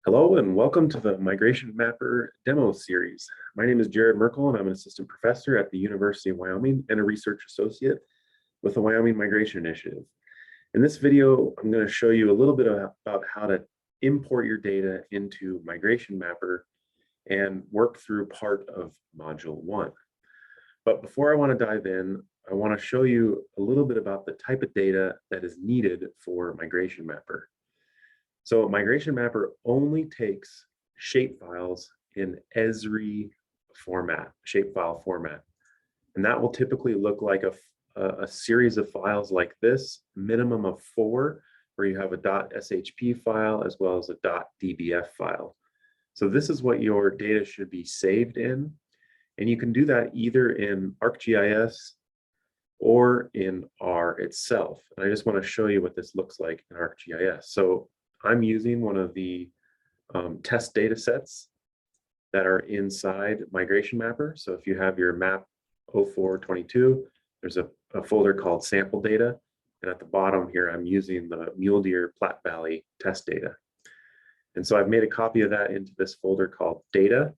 Hello and welcome to the Migration Mapper demo series. My name is Jerod Merkle and I'm an assistant professor at the University of Wyoming and a research associate with the Wyoming Migration Initiative. In this video, I'm going to show you a little bit about how to import your data into Migration Mapper and work through part of Module 1. But before I want to dive in, I want to show you a little bit about the type of data that is needed for Migration Mapper. So Migration Mapper only takes shapefiles in Esri format, shapefile format. And that will typically look like a series of files like this, minimum of 4, where you have a .shp file as well as a .dbf file. So this is what your data should be saved in. And you can do that either in ArcGIS or in R itself. And I just want to show you what this looks like in ArcGIS. So I'm using one of the test data sets that are inside Migration Mapper. So if you have your map 0422, there's a folder called sample data. And at the bottom here, I'm using the Mule Deer Platte Valley test data. And so I've made a copy of that into this folder called data.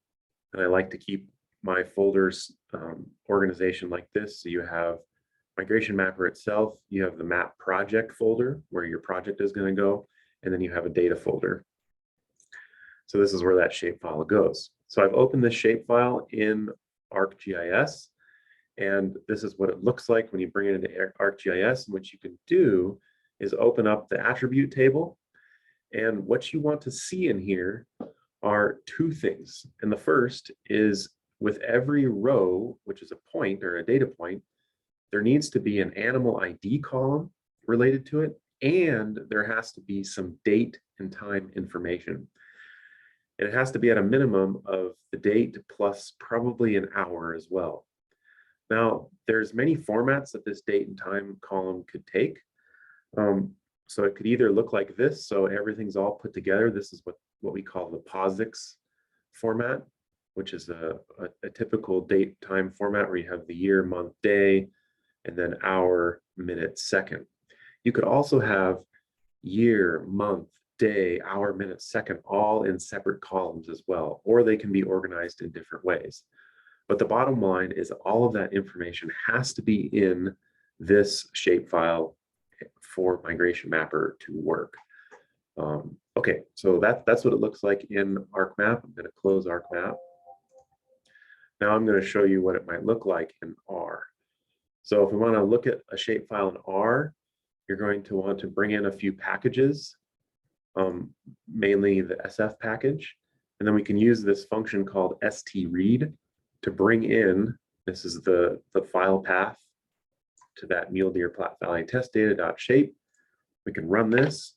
And I like to keep my folders organization like this. So you have Migration Mapper itself, you have the map project folder where your project is going to go, and then you have a data folder. So this is where that shapefile goes. So I've opened this shapefile in ArcGIS, and this is what it looks like when you bring it into ArcGIS. And what you can do is open up the attribute table. And what you want to see in here are two things. And the first is with every row, which is a point or a data point, there needs to be an animal ID column related to it, and there has to be some date and time information. And it has to be at a minimum of the date plus probably an hour as well. Now, there's many formats that this date and time column could take. So it could either look like this, so everything's all put together. This is what we call the POSIX format, which is a typical date time format where you have the year, month, day, and then hour, minute, second. You could also have year, month, day, hour, minute, second, all in separate columns as well, or they can be organized in different ways. But the bottom line is all of that information has to be in this shapefile for Migration Mapper to work. Okay, so that's what it looks like in ArcMap. I'm going to close ArcMap. Now I'm going to show you what it might look like in R. So if we want to look at a shapefile in R, you're going to want to bring in a few packages, mainly the SF package. And then we can use this function called stread to bring in, this is the file path to that Mule Deer Platte Valley test data.shape. We can run this.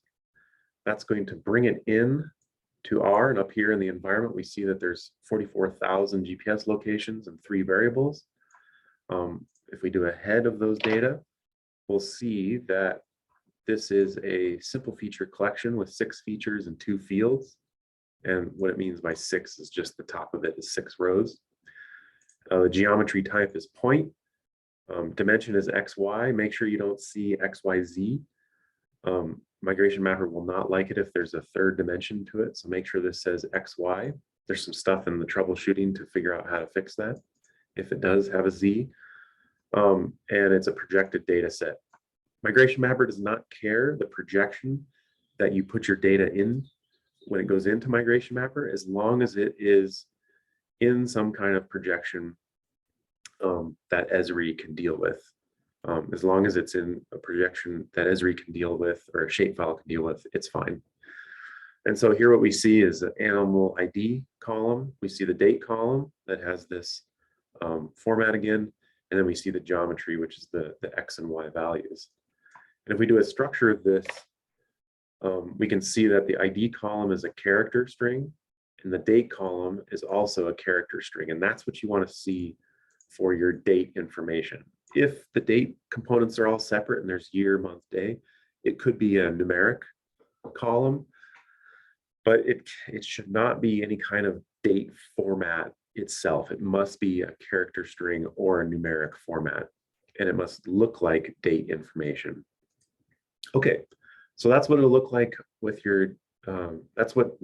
That's going to bring it in to R. And up here in the environment, we see that there's 44,000 GPS locations and 3 variables. If we do a head of those data, we'll see that this is a simple feature collection with 6 features and 2 fields. And what it means by 6 is just the top of it is 6 rows. The geometry type is point. Dimension is XY. Make sure you don't see XYZ. Migration Mapper will not like it if there's a third dimension to it. So make sure this says XY. There's some stuff in the troubleshooting to figure out how to fix that if it does have a Z. And it's a projected data set. Migration Mapper does not care the projection that you put your data in when it goes into Migration Mapper, as long as it is in some kind of projection that Esri can deal with. As long as it's in a projection that Esri can deal with or a shapefile can deal with, it's fine. And so here what we see is an animal ID column. We see the date column that has this format again. And then we see the geometry, which is the X and Y values. And if we do a structure of this, we can see that the ID column is a character string and the date column is also a character string. And that's what you want to see for your date information. If the date components are all separate and there's year, month, day, it could be a numeric column, but it should not be any kind of date format itself. It must be a character string or a numeric format, and it must look like date information. Okay, so that's what it'll look like with your that's what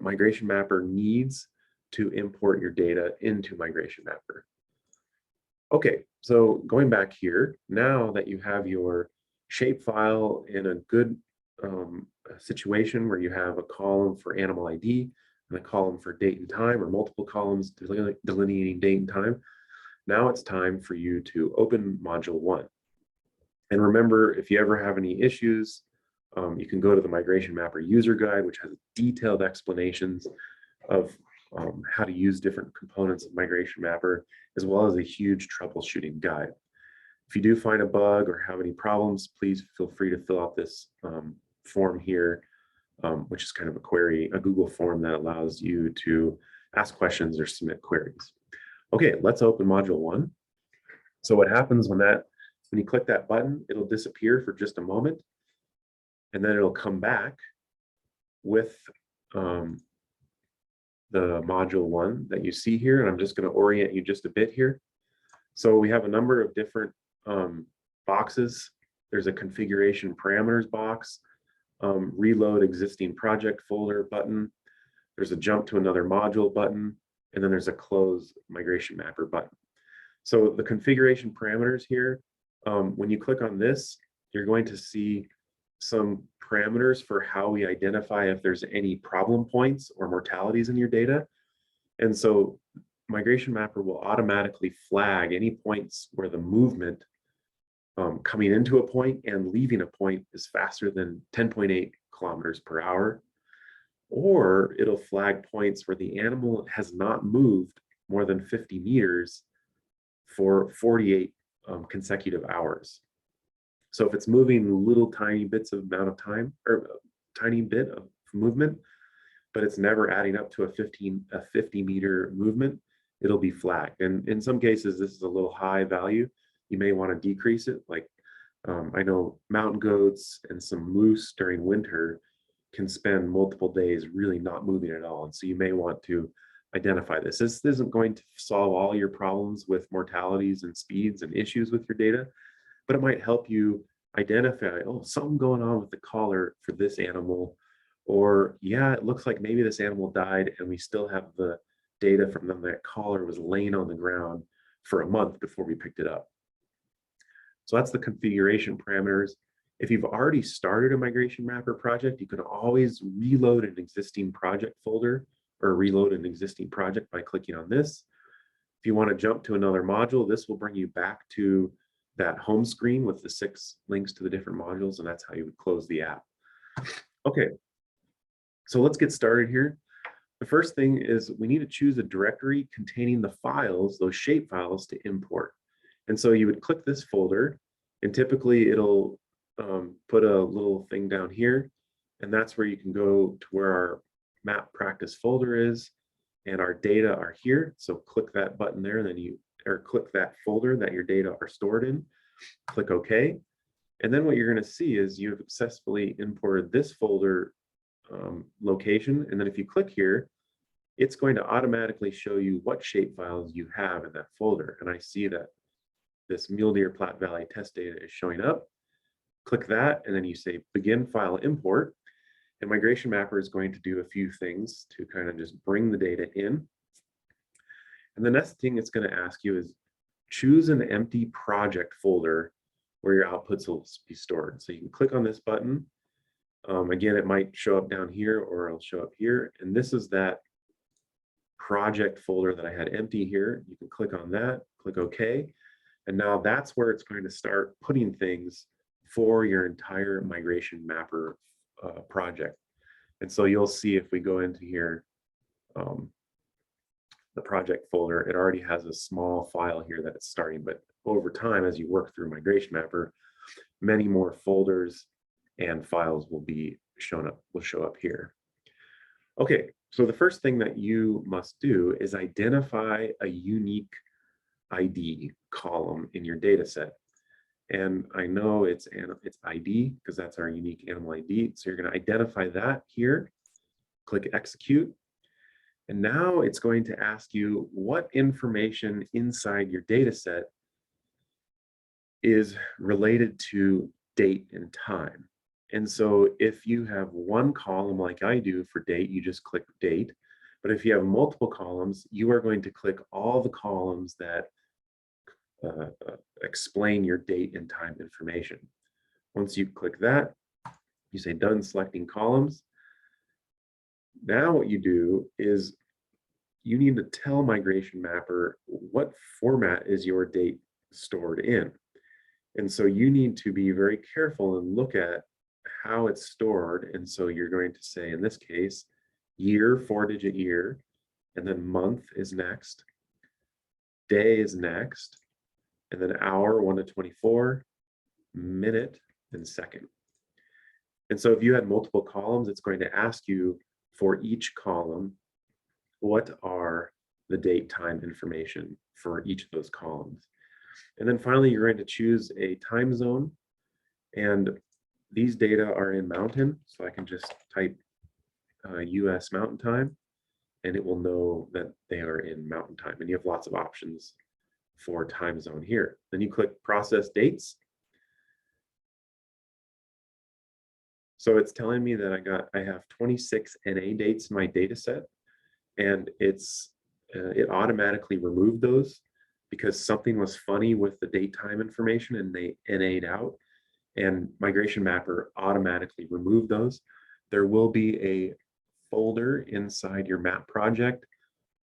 Migration Mapper needs to import your data into Migration Mapper. Okay, so going back here, now that you have your shapefile in a good situation where you have a column for animal ID and a column for date and time, or multiple columns delineating date and time, now it's time for you to open Module 1. And remember, if you ever have any issues, you can go to the Migration Mapper user guide, which has detailed explanations of how to use different components of Migration Mapper, as well as a huge troubleshooting guide. If you do find a bug or have any problems, please feel free to fill out this form here, which is kind of a Google form that allows you to ask questions or submit queries. Okay, let's open Module 1. So what happens when you click that button, it'll disappear for just a moment, and then it'll come back with the Module 1 that you see here. And I'm just going to orient you just a bit here. So we have a number of different boxes. There's a configuration parameters box, reload existing project folder button. There's a jump to another module button, and then there's a close Migration Mapper button. So the configuration parameters here, when you click on this, you're going to see some parameters for how we identify if there's any problem points or mortalities in your data. And so Migration Mapper will automatically flag any points where the movement coming into a point and leaving a point is faster than 10.8 kilometers per hour. Or it'll flag points where the animal has not moved more than 50 meters for 48 consecutive hours. So if it's moving little tiny bits of amount of time, or tiny bit of movement, but it's never adding up to a 50-meter movement, it'll be flagged. And in some cases, this is a little high value. You may want to decrease it. Like I know mountain goats and some moose during winter can spend multiple days really not moving at all. And so you may want to identify this. This isn't going to solve all your problems with mortalities and speeds and issues with your data, but it might help you identify, oh, something going on with the collar for this animal, or yeah, it looks like maybe this animal died and we still have the data from them that collar was laying on the ground for a month before we picked it up. So that's the configuration parameters. If you've already started a Migration Mapper project, you can always reload an existing project folder or reload an existing project by clicking on this. If you want to jump to another module, this will bring you back to that home screen with the 6 links to the different modules, and that's how you would close the app. Okay, so let's get started here. The first thing is we need to choose a directory containing the files, those shape files, to import. And so you would click this folder, and typically it'll put a little thing down here, and that's where you can go to where our map practice folder is, and our data are here. So click that button there, and then click that folder that your data are stored in, click OK. And then what you're going to see is you've successfully imported this folder location. And then if you click here, it's going to automatically show you what shapefiles you have in that folder. And I see that this Mule Deer Platte Valley test data is showing up. Click that, and then you say begin file import. And Migration Mapper is going to do a few things to kind of just bring the data in. And the next thing it's going to ask you is choose an empty project folder where your outputs will be stored. So you can click on this button. Again, it might show up down here or it'll show up here. And this is that project folder that I had empty here. You can click on that, click OK. And now that's where it's going to start putting things for your entire Migration Mapper project. And so you'll see if we go into here, the project folder, it already has a small file here that it's starting, but over time, as you work through Migration Mapper, many more folders and files will show up here. Okay, so the first thing that you must do is identify a unique ID column in your data set. And I know it's ID because that's our unique animal ID. So you're going to identify that here, click execute. And now it's going to ask you what information inside your data set is related to date and time. And so if you have one column like I do for date, you just click date. But if you have multiple columns, you are going to click all the columns that explain your date and time information. Once you click that, you say done selecting columns. Now what you do is you need to tell Migration Mapper what format is your date stored in. And so you need to be very careful and look at how it's stored. And so you're going to say, in this case, year, 4-digit year, and then month is next, day is next, and then hour, 1 to 24, minute, and second. And so if you had multiple columns, it's going to ask you for each column, what are the date time information for each of those columns. And then finally, you're going to choose a time zone. And these data are in Mountain. So I can just type US Mountain Time, and it will know that they are in Mountain Time. And you have lots of options for time zone here. Then you click Process Dates. So it's telling me that I have 26 NA dates in my data set, and it automatically removed those because something was funny with the date time information and they NA'd out, and Migration Mapper automatically removed those. There will be a folder inside your map project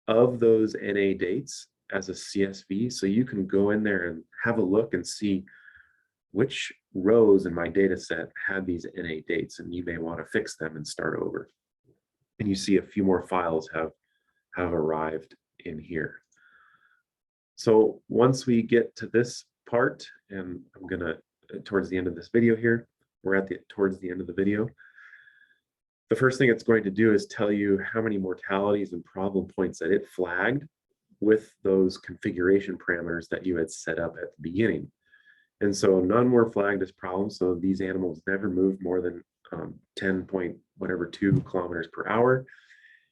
of those NA dates as a CSV, so you can go in there and have a look and see which rows in my data set had these NA dates, and you may want to fix them and start over. And you see a few more files have arrived in here. So once we get to this part, and I'm gonna, towards the end of this video here, we're towards the end of the video. The first thing it's going to do is tell you how many mortalities and problem points that it flagged with those configuration parameters that you had set up at the beginning. And so none were flagged as problems. So these animals never moved more than 10.2 kilometers per hour.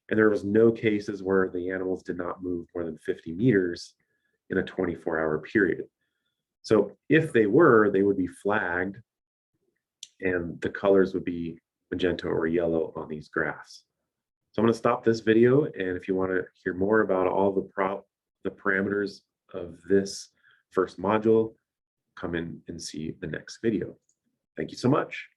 And there was no cases where the animals did not move more than 50 meters in a 24-hour period. So if they were, they would be flagged and the colors would be magenta or yellow on these graphs. So I'm going to stop this video, and if you want to hear more about all the parameters of this first module, come in and see the next video. Thank you so much.